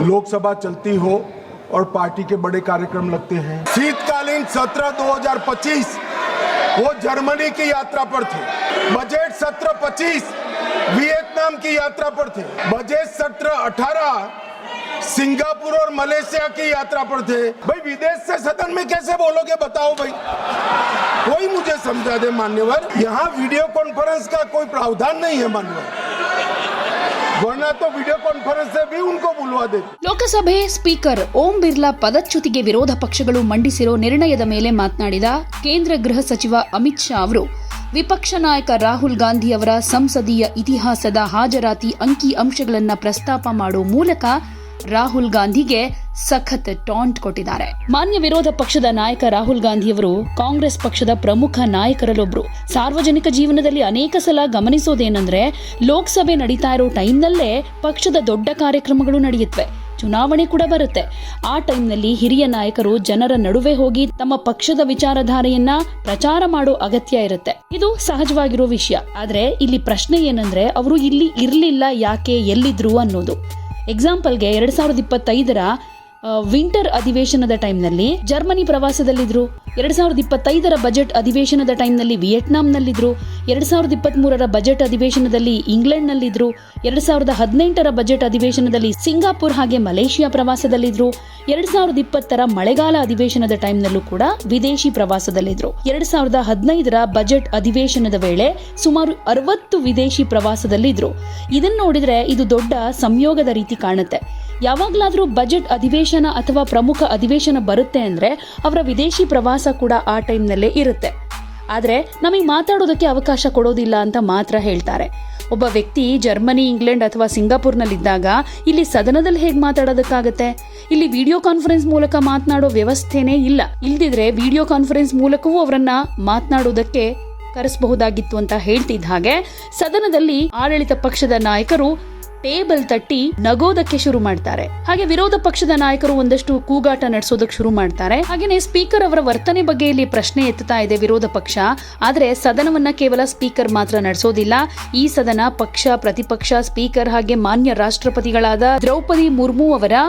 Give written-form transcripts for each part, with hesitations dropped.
लोकसभा चलती हो और पार्टी के बड़े कार्यक्रम लगते हैं। शीतकालीन सत्र 2025 वो जर्मनी की यात्रा पर थे। बजट सत्र 25 वियतनाम की यात्रा पर थे। बजट सत्र 18 सिंगापुर और मलेशिया की यात्रा पर थे। भाई विदेश से सदन में कैसे बोलोगे बताओ भाई, कोई मुझे समझा दे मान्यवर। यहाँ वीडियो कॉन्फ्रेंस का कोई प्रावधान नहीं है मान्यवर, वरना तो वीडियो कॉन्फ्रेंस से भी उनको बुलवा दे। ಲೋಕಸಭೆ ಸ್ಪೀಕರ್ ಓಂ ಬಿರ್ಲಾ ಪದಚ್ಯುತಿಗೆ ವಿರೋಧ ಪಕ್ಷಗಳು ಮಂಡಿಸಿರೋ ನಿರ್ಣಯದ ಮೇಲೆ ಮಾತನಾಡಿದ ಕೇಂದ್ರ ಗೃಹ ಸಚಿವ ಅಮಿತ್ ಶಾ ಅವರು ವಿಪಕ್ಷ ನಾಯಕ ರಾಹುಲ್ ಗಾಂಧಿ ಅವರ ಸಂಸದೀಯ ಇತಿಹಾಸದ ಹಾಜರಾತಿ ಅಂಕಿ ಅಂಶಗಳನ್ನು ಪ್ರಸ್ತಾಪ ಮಾಡೋ ಮೂಲಕ ರಾಹುಲ್ ಗಾಂಧಿಗೆ ಸಖತ್ ಟಾಂಟ್ ಕೊಟ್ಟಿದ್ದಾರೆ. ಮಾನ್ಯ ವಿರೋಧ ಪಕ್ಷದ ನಾಯಕ ರಾಹುಲ್ ಗಾಂಧಿಯವರು ಕಾಂಗ್ರೆಸ್ ಪಕ್ಷದ ಪ್ರಮುಖ ನಾಯಕರಲ್ಲೊಬ್ರು. ಸಾರ್ವಜನಿಕ ಜೀವನದಲ್ಲಿ ಅನೇಕ ಸಲ ಗಮನಿಸೋದೇನೆಂದ್ರೆ ಲೋಕಸಭೆ ನಡೀತಾ ಇರೋ ಟೈಮ್ನಲ್ಲೇ ಪಕ್ಷದ ದೊಡ್ಡ ಕಾರ್ಯಕ್ರಮಗಳು ನಡೆಯುತ್ತವೆ, ಚುನಾವಣೆ ಕೂಡ ಬರುತ್ತೆ. ಆ ಟೈಮ್ನಲ್ಲಿ ಹಿರಿಯ ನಾಯಕರು ಜನರ ನಡುವೆ ಹೋಗಿ ತಮ್ಮ ಪಕ್ಷದ ವಿಚಾರಧಾರೆಯನ್ನ ಪ್ರಚಾರ ಮಾಡೋ ಅಗತ್ಯ ಇರುತ್ತೆ. ಇದು ಸಹಜವಾಗಿರೋ ವಿಷಯ. ಆದ್ರೆ ಇಲ್ಲಿ ಪ್ರಶ್ನೆ ಏನಂದ್ರೆ ಅವರು ಇಲ್ಲಿ ಇರ್ಲಿಲ್ಲ, ಯಾಕೆ, ಎಲ್ಲಿದ್ರು ಅನ್ನೋದು. ಎಕ್ಸಾಂಪಲ್ಗೆ 2025ರ ವಿಂಟರ್ ಅಧಿವೇಶನದ ಟೈಮ್ನಲ್ಲಿ ಜರ್ಮನಿ ಪ್ರವಾಸದಲ್ಲಿದ್ರು. 2025ರ ಬಜೆಟ್ ಅಧಿವೇಶನದ ಟೈಮ್ನಲ್ಲಿ ವಿಯೆಟ್ನಾಂನಲ್ಲಿದ್ರು. 2023ರ ಬಜೆಟ್ ಅಧಿವೇಶನದಲ್ಲಿ ಇಂಗ್ಲೆಂಡ್ನಲ್ಲಿದ್ರು. 2018ರ ಬಜೆಟ್ ಅಧಿವೇಶನದಲ್ಲಿ ಸಿಂಗಾಪುರ್ ಹಾಗೆ ಮಲೇಷಿಯಾ ಪ್ರವಾಸದಲ್ಲಿದ್ರು. 2020ರ ಮಳೆಗಾಲ ಅಧಿವೇಶನದ ಟೈಮ್ನಲ್ಲೂ ಕೂಡ ವಿದೇಶಿ ಪ್ರವಾಸದಲ್ಲಿದ್ರು. 2015ರ ಬಜೆಟ್ ಅಧಿವೇಶನದ ವೇಳೆ ಸುಮಾರು 60 ವಿದೇಶಿ ಪ್ರವಾಸದಲ್ಲಿದ್ರು. ಇದನ್ನ ನೋಡಿದ್ರೆ ಇದು ದೊಡ್ಡ ಸಂಯೋಗದ ರೀತಿ ಕಾಣುತ್ತೆ. ಯಾವಾಗ್ಲಾದ್ರೂ ಬಜೆಟ್ ಅಧಿವೇಶನ ಅಥವಾ ಪ್ರಮುಖ ಅಧಿವೇಶನ ಬರುತ್ತೆ ಅಂದ್ರೆ ಅವರ ವಿದೇಶಿ ಪ್ರವಾಸ ಕೂಡ ಆ ಟೈಮ್ನಲ್ಲೇ ಇರುತ್ತೆ. ಆದ್ರೆ ನಮಗೆ ಮಾತಾಡೋದಕ್ಕೆ ಅವಕಾಶ ಕೊಡೋದಿಲ್ಲ ಅಂತ ಮಾತ್ರ ಹೇಳ್ತಾರೆ. ಒಬ್ಬ ವ್ಯಕ್ತಿ ಜರ್ಮನಿ, ಇಂಗ್ಲೆಂಡ್ ಅಥವಾ ಸಿಂಗಾಪುರ್ನಲ್ಲಿದ್ದಾಗ ಇಲ್ಲಿ ಸದನದಲ್ಲಿ ಹೇಗೆ ಮಾತಾಡೋದಕ್ಕಾಗತ್ತೆ? ಇಲ್ಲಿ ವಿಡಿಯೋ ಕಾನ್ಫರೆನ್ಸ್ ಮೂಲಕ ಮಾತನಾಡೋ ವ್ಯವಸ್ಥೆನೇ ಇಲ್ಲ. ಇಲ್ದಿದ್ರೆ ವಿಡಿಯೋ ಕಾನ್ಫರೆನ್ಸ್ ಮೂಲಕವೂ ಅವರನ್ನ ಮಾತನಾಡೋದಕ್ಕೆ ಕರೆಸಬಹುದಾಗಿತ್ತು ಅಂತ ಹೇಳ್ತಿದ್ದ ಹಾಗೆ ಸದನದಲ್ಲಿ ಆಡಳಿತ ಪಕ್ಷದ ನಾಯಕರು ಟೇಬಲ್ ತಟ್ಟಿ ನಗೋದಕ್ಕೆ ಶುರು ಮಾಡ್ತಾರೆ. ಹಾಗೆ ವಿರೋಧ ಪಕ್ಷದ ನಾಯಕರು ಒಂದಷ್ಟು ಕೂಗಾಟ ನಡೆಸೋದಕ್ಕೆ ಶುರು ಮಾಡ್ತಾರೆ. ಹಾಗೇನೆ ಸ್ಪೀಕರ್ ಅವರ ವರ್ತನೆ ಬಗ್ಗೆ ಇಲ್ಲಿ ಪ್ರಶ್ನೆ ಎತ್ತುತ್ತಾ ಇದೆ ವಿರೋಧ ಪಕ್ಷ. ಆದ್ರೆ ಸದನವನ್ನ ಕೇವಲ ಸ್ಪೀಕರ್ ಮಾತ್ರ ನಡೆಸೋದಿಲ್ಲ. ಈ ಸದನ ಪಕ್ಷ, ಪ್ರತಿಪಕ್ಷ, ಸ್ಪೀಕರ್ ಹಾಗೆ ಮಾನ್ಯ ರಾಷ್ಟ್ರಪತಿಗಳಾದ ದ್ರೌಪದಿ ಮುರ್ಮು ಅವರ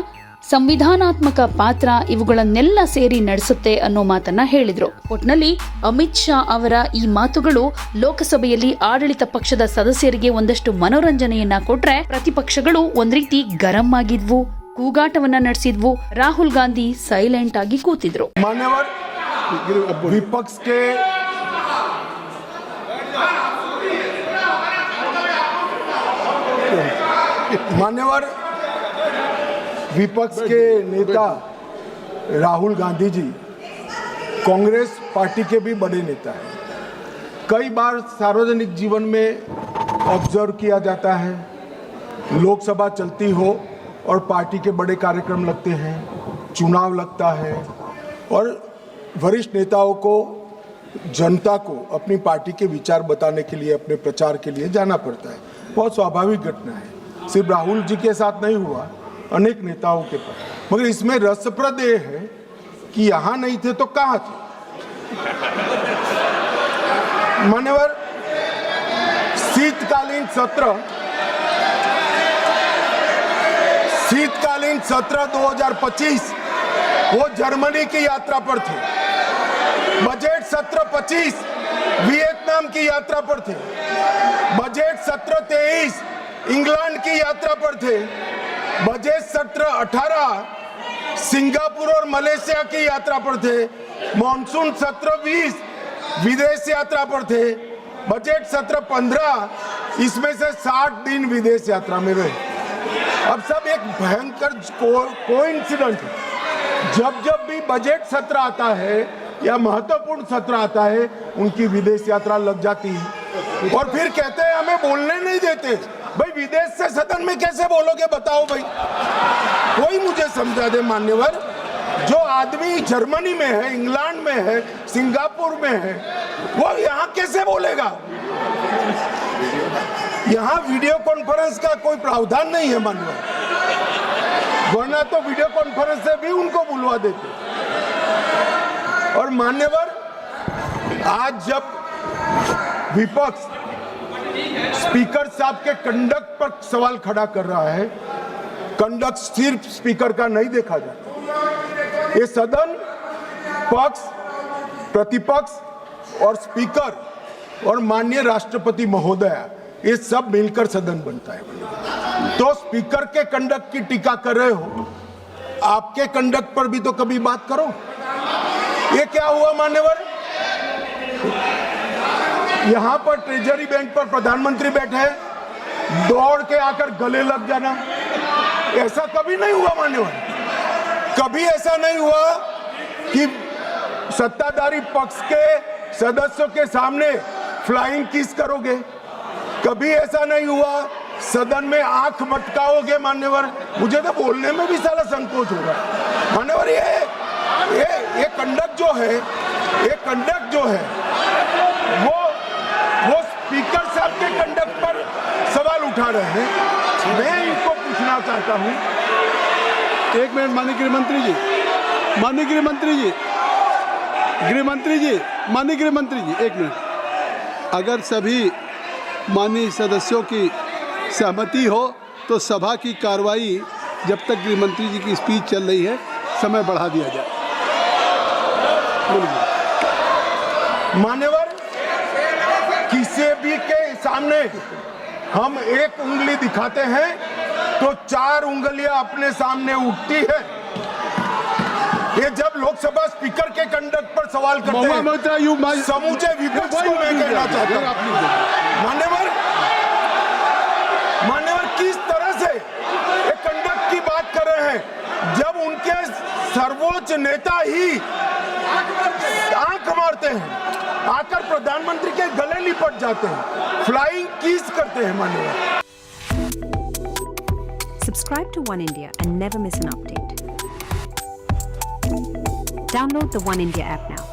ಸಂವಿಧಾನಾತ್ಮಕ ಪಾತ್ರ ಇವುಗಳನ್ನೆಲ್ಲ ಸೇರಿ ನಡೆಸುತ್ತೆ ಅನ್ನೋ ಮಾತನ್ನ ಹೇಳಿದ್ರು. ಒಟ್ನಲ್ಲಿ ಅಮಿತ್ ಶಾ ಅವರ ಈ ಮಾತುಗಳು ಲೋಕಸಭೆಯಲ್ಲಿ ಆಡಳಿತ ಪಕ್ಷದ ಸದಸ್ಯರಿಗೆ ಒಂದಷ್ಟು ಮನೋರಂಜನೆಯನ್ನ ಕೊಟ್ರೆ, ಪ್ರತಿಪಕ್ಷಗಳು ಒಂದ್ ರೀತಿ ಗರಂ ಆಗಿದ್ವು, ಕೂಗಾಟವನ್ನ ನಡೆಸಿದ್ವು. ರಾಹುಲ್ ಗಾಂಧಿ ಸೈಲೆಂಟ್ ಆಗಿ ಕೂತಿದ್ರು. विपक्ष के नेता राहुल गांधी जी कांग्रेस पार्टी के भी बड़े नेता हैं। कई बार सार्वजनिक जीवन में ऑब्जर्व किया जाता है, लोकसभा चलती हो और पार्टी के बड़े कार्यक्रम लगते हैं, चुनाव लगता है और वरिष्ठ नेताओं को, जनता को अपनी पार्टी के विचार बताने के लिए, अपने प्रचार के लिए जाना पड़ता है। बहुत स्वाभाविक घटना है, सिर्फ राहुल जी के साथ नहीं हुआ, अनेक नेताओं के पास। मगर इसमें रसप्रद ये है कि यहां नहीं थे तो कहां थे? मान्यवर, शीतकालीन सत्र 2025 वो जर्मनी की यात्रा पर थे। बजट सत्र 25 वियतनाम की यात्रा पर थे। बजट सत्र 23 इंग्लैंड की यात्रा पर थे। बजट सत्र 18 सिंगापुर और मलेशिया की यात्रा पर थे। मॉनसून सत्र 20 विदेश यात्रा पर थे। बजट सत्र 15 इसमें से 60 दिन विदेश यात्रा में रहे। अब सब एक भयंकर कोइंसिडेंट है। जब भी बजट सत्र आता है या महत्वपूर्ण सत्र आता है, उनकी विदेश यात्रा लग जाती है और फिर कहते हैं हमें बोलने नहीं देते। भाई विदेश से सदन में कैसे बोलोगे बताओ भाई, कोई मुझे समझा दे मान्यवर। जो आदमी जर्मनी में है, इंग्लैंड में है, सिंगापुर में है, वो यहाँ कैसे बोलेगा? यहाँ वीडियो कॉन्फ्रेंस का कोई प्रावधान नहीं है मान्यवर, वरना तो वीडियो कॉन्फ्रेंस से भी उनको बुलवा देते। और मान्यवर, आज जब विपक्ष स्पीकर साहब के कंडक्ट पर सवाल खड़ा कर रहा है कंडक्ट सिर्फ स्पीकर का नहीं देखा जाता। ये सदन पक्ष, प्रतिपक्ष और स्पीकर और माननीय राष्ट्रपति महोदय, ये सब मिलकर सदन बनता है। तो स्पीकर के कंडक्ट की टीका कर रहे हो, आपके कंडक्ट पर भी तो कभी बात करो। ये क्या हुआ मान्यवर? यहां पर ट्रेजरी बैंक पर प्रधानमंत्री बैठे हैं, दौड़ के आकर गले लग जाना, ऐसा कभी नहीं हुआ मान्यवर। कभी ऐसा नहीं हुआ कि सत्ताधारी पक्ष के सदस्यों के सामने फ्लाइंग किस करोगे। कभी ऐसा नहीं हुआ सदन में आंख मटकाओगे मान्यवर। मुझे तो बोलने में भी साला संकोच हो रहा है मान्यवर। ये कंडक्ट जो है वो स्पीकर साहब के कंडक्ट पर सवाल उठा रहे हैं। मैं इनको पूछना चाहता हूं। एक मिनट माननीय गृहमंत्री जी, एक मिनट। अगर सभी माननीय सदस्यों की सहमति हो तो सभा की कार्रवाई जब तक गृहमंत्री जी की स्पीच चल रही है समय बढ़ा दिया जाए। मान्यवर, किसी भी के सामने हम एक उंगली दिखाते हैं तो 4 उंगलियां अपने सामने उठती है। ये जब लोकसभा स्पीकर के कंडक्ट पर सवाल करते हैं, समूचे विपक्ष को मैं कहना चाहता हूं मान्यवर किस तरह से एक कंडक्ट की बात कर रहे हैं जब उनके सर्वोच्च नेता ही आंख मारते हैं, आकर प्रधानमंत्री के गले लिपट जाते हैं, फ्लाइंग किस करते हैं मान्यवर। Subscribe to One India and never miss an update. Download the One India app now.